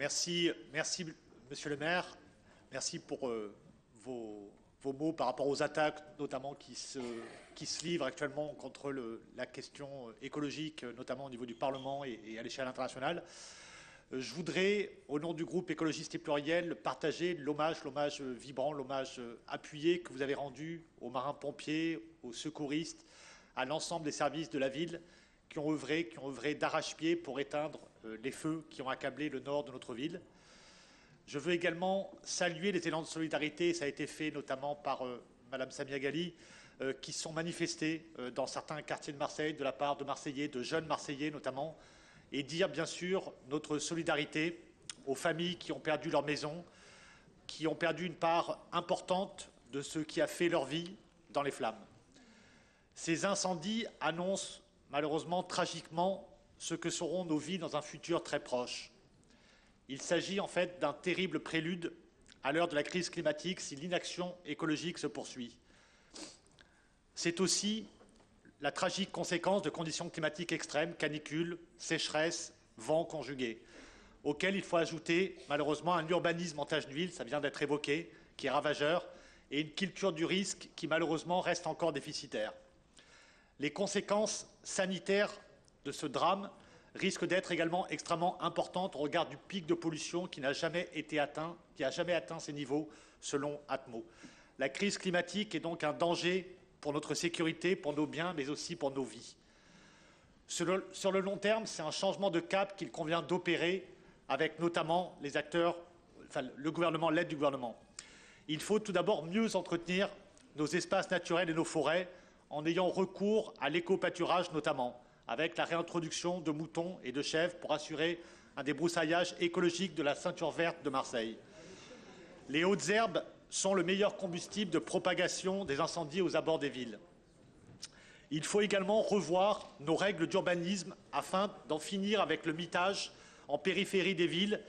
Merci, Monsieur le maire. Merci pour vos mots par rapport aux attaques, notamment qui se livrent actuellement contre la question écologique, notamment au niveau du Parlement et à l'échelle internationale. Je voudrais, au nom du groupe écologiste et pluriel, partager l'hommage vibrant, l'hommage appuyé que vous avez rendu aux marins-pompiers, aux secouristes, à l'ensemble des services de la ville qui ont œuvré d'arrache-pied pour éteindre les feux qui ont accablé le nord de notre ville. Je veux également saluer les élans de solidarité, ça a été fait notamment par Madame Samia Ghali, qui sont manifestés dans certains quartiers de Marseille de la part de Marseillais, de jeunes Marseillais notamment, et dire bien sûr notre solidarité aux familles qui ont perdu leur maison, qui ont perdu une part importante de ce qui a fait leur vie dans les flammes. Ces incendies annoncent malheureusement, tragiquement, ce que seront nos vies dans un futur très proche. Il s'agit en fait d'un terrible prélude à l'heure de la crise climatique si l'inaction écologique se poursuit. C'est aussi la tragique conséquence de conditions climatiques extrêmes, canicules, sécheresse, vents conjugués, auxquels il faut ajouter malheureusement un urbanisme en tâche d'huile, ça vient d'être évoqué, qui est ravageur, et une culture du risque qui malheureusement reste encore déficitaire. Les conséquences sanitaires de ce drame risquent d'être également extrêmement importantes au regard du pic de pollution qui n'a jamais atteint ces niveaux selon Atmo. La crise climatique est donc un danger pour notre sécurité, pour nos biens, mais aussi pour nos vies. Sur le long terme, c'est un changement de cap qu'il convient d'opérer avec notamment les acteurs, le gouvernement, l'aide du gouvernement. Il faut tout d'abord mieux entretenir nos espaces naturels et nos forêts en ayant recours à l'éco-pâturage notamment, avec la réintroduction de moutons et de chèvres pour assurer un débroussaillage écologique de la ceinture verte de Marseille. Les hautes herbes sont le meilleur combustible de propagation des incendies aux abords des villes. Il faut également revoir nos règles d'urbanisme afin d'en finir avec le mitage en périphérie des villes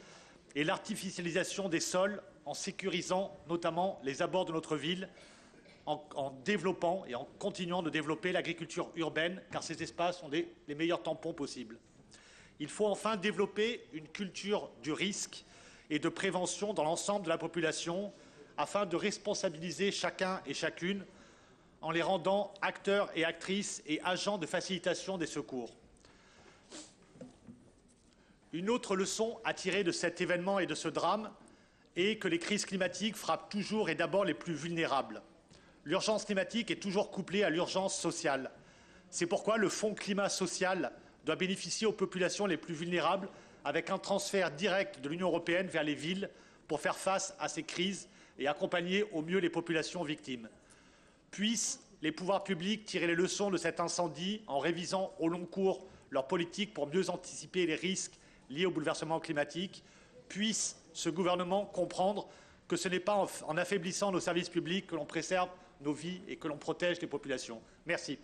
et l'artificialisation des sols en sécurisant notamment les abords de notre ville, en développant et en continuant de développer l'agriculture urbaine, car ces espaces sont les meilleurs tampons possibles. Il faut enfin développer une culture du risque et de prévention dans l'ensemble de la population, afin de responsabiliser chacun et chacune en les rendant acteurs et actrices et agents de facilitation des secours. Une autre leçon à tirer de cet événement et de ce drame est que les crises climatiques frappent toujours et d'abord les plus vulnérables. L'urgence climatique est toujours couplée à l'urgence sociale. C'est pourquoi le Fonds climat social doit bénéficier aux populations les plus vulnérables avec un transfert direct de l'Union européenne vers les villes pour faire face à ces crises et accompagner au mieux les populations victimes. Puissent les pouvoirs publics tirer les leçons de cet incendie en révisant au long cours leur politique pour mieux anticiper les risques liés au bouleversement climatique. Puisse ce gouvernement comprendre que ce n'est pas en affaiblissant nos services publics que l'on préserve nos vies et que l'on protège les populations. Merci.